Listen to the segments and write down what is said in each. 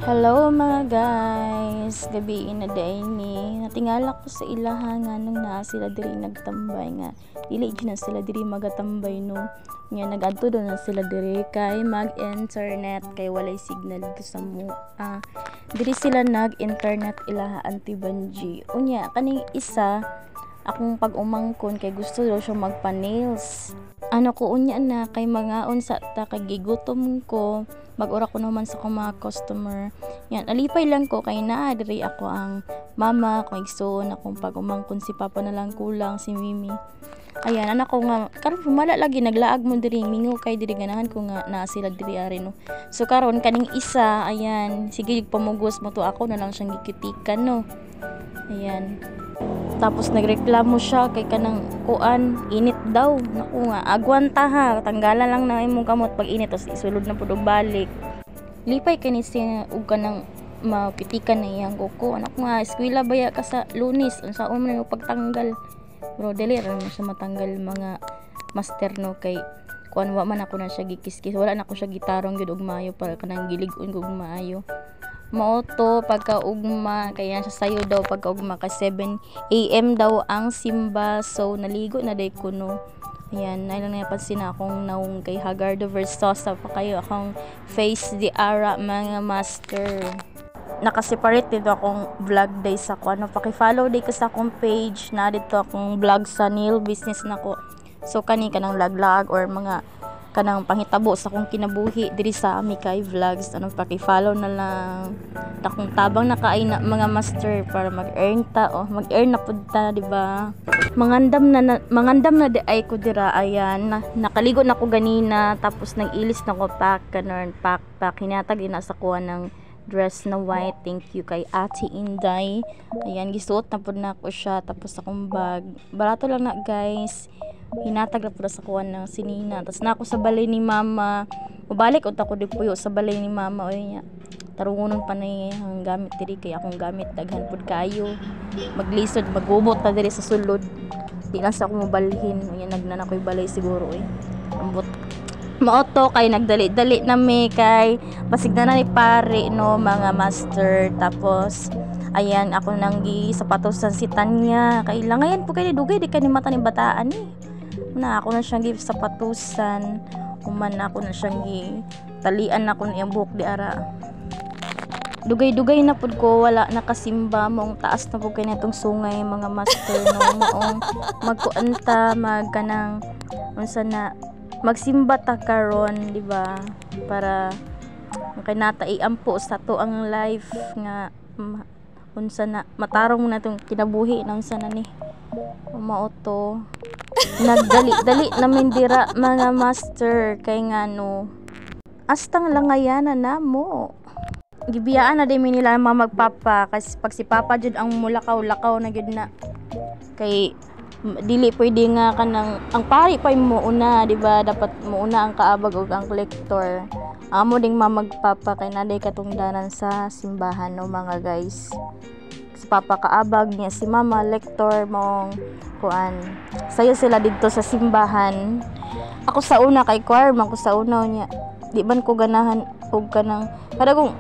Hello mga guys, gabi na day ni natingala ko sa ilahan nga nung na sila diri nagtambay nga dili gyud na sila diri magatambay no nga nagadto do na sila diri kay mag-internet kay walay signal dito sa mo diri sila nag-internet ilaha Auntie Banji unya kaning isa akong pag-umangkon kay gusto daw siya magpa-nails ano ko unya na kay mga unsa ta kay gigutom ko mag-ura ko naman sa mga customer. Yan, alipay lang ko kay naa diri ako ang mama, kung igsoon akong pag-umangkon si papa na lang kulang si Mimi. Ayan, anak ko nga karon humala lagi naglaag mo diri mingo kay diri ganahan ko nga naa sila diri ari no. So karon kaning isa, ayan, sige pamugos mo to ako na lang siyang gikitikan no. Ayan. Tapos nagreklamo siya kay kanang kuan init daw naku nga agwanta ha tanggalan lang na imong kamot pag init tapos isulod na pud og balik lipay kani siya og kanang mapitikan na iyang kuko anak nga eskwela baya ka sa Lunes unsa man yung pagtanggal bro dili ra mo siya matanggal mga master no kay kuan wa man ako na siya gikiskis wala na ako siya gitarong gyud og maayo para kanang gilig-on og maayo Moto pagkaugma kaya siya sayo daw pagkaugma ka 7 AM daw ang simba so naligo na day kuno ayan na lang napansin na akong naung kay Hagardo Versosa pa kayo akong face the ara mga master nakaseparate dito akong vlog day sa ko ano paki-follow day ko sa akong page na dito akong vlog sa nail business nako so kani kanang laglag or mga kanang panghitabo sa akong kinabuhi diri sa Amikay Vlogs ano paki-follow na lang takong tabang na kaay na mga master para mag-earn ta mag-earn na pud ta di ba mangandam na di ay ko dira ayan nakaligo na ko ganina tapos nag-ilis na ko pack kanon pack hinatag ina sa kuha ng dress na white thank you kay Ate Inday ayan gisuot na pud na ko siya tapos akong bag barato lang na guys hinatag na pud sa kuha ng sinina tapos na ako sa balay ni mama mabalik unta ko di puyo sa balay ni mama oy nya tarungonon pa na ang gamit diri kay akong gamit daghan pud kayo maglisod magubot ta diri sa sulod di na sa ako mobalhin unya nagnan ako'y balay siguro ambot maoto kay nagdali-dali na mi kay basig na ni pare no mga master tapos ayan ako nang gi sapatos si Tanya kay langayan po kay dugay di kani mata ni bataan na ako na siyang gi sapatusan human ako na siyang gi talian ako niyang buhok di ara dugay-dugay na pud ko wala nakasimba mong taas na pud kay natong sungay mga master no maong magkuanta magkanang unsa na magsimba ta karon di ba para kay nataiampo sa to ang life nga unsa na matarong na tong kinabuhi nang unsa na ni mauto nagdali-dali namin dira mga master kay ngano astang langayanan na mo gibiyaan na din nila mga magpapa kasi pag si papa jud ang mulakaw-lakaw na gyud na kay dili pwede nga kanang ang pari pa mo una di ba dapat mo una ang kaabag ug ang kolektor amo ding mamagpapa kay naday katungdanan sa simbahan no mga guys si papa kaabag niya si mama lektor mong kuan sayo sila didto sa simbahan ako sa una kay choir man ko sa una niya di man ko ganahan og kanang kada kung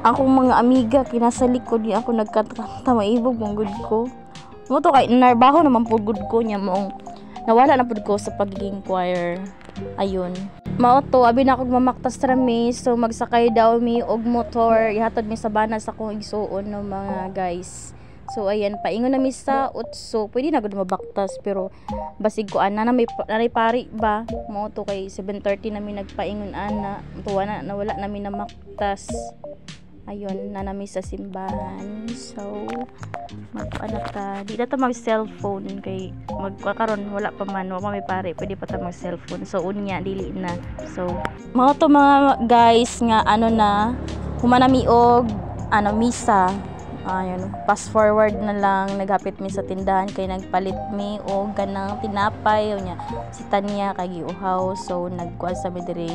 akong mga amiga kinasa likod niya ako nagkanta maibog mong good ko mo to kay narbaho naman pud good ko niya mong nawala na pud ko sa pagiging choir ayun mao to abi na akong mamaktas rami so magsakay daw mi og motor ihatod mi sa bana sa akong igsuon no mga guys so ayan paingon na mi sa utso pwede na gud mabaktas pero basig ko ana na may pari ba mao to kay 7:30 na mi nagpaingon ana tuwa na nawala na mi na maktas ayun na nami sa simbahan so magpaano ta di na ta mag cellphone kay magkakaroon wala pa man wala may pare pwede pa ta mag cellphone so unya dili na so mao to mga guys nga ano na humanami og ano misa ayun fast forward na lang naghapit mi sa tindahan kay nagpalit mi og kanang tinapay unya si Tanya kay giuhaw so nagkuan sa mi diri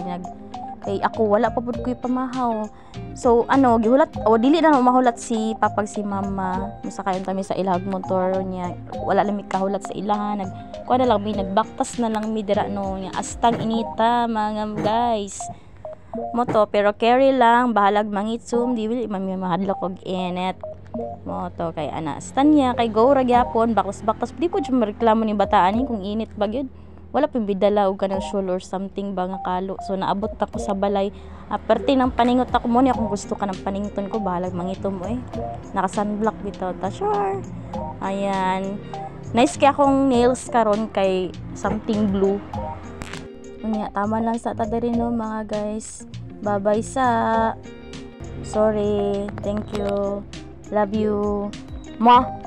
kay ako wala pa pud ko'y pamahaw so ano gihulat o dili na mahulat si papag si mama masakayon kami sa ilag motor niya wala lang mi kahulat sa ilahan kuha na lang mi nagbaktas na lang mi dira no niya astang inita mga guys mo to, pero carry lang bahalag mangitsum di wili man mi mahadlok og init mo to kay ana stanya kay go ra gyapon baklas di po jud mareklamo ni bataan kung init ba gyud wala pang bidala og kanang shawl or something ba nga kalo so naabot ako sa balay aperte ng paningot ako mo ni kung gusto ka ng panington ko bahalag mangitom mo naka sunblock bitaw ta sure ayan nice kay akong nails karon kay something blue unya tama lang sa ta diri no mga guys bye bye sa sorry thank you love you mwah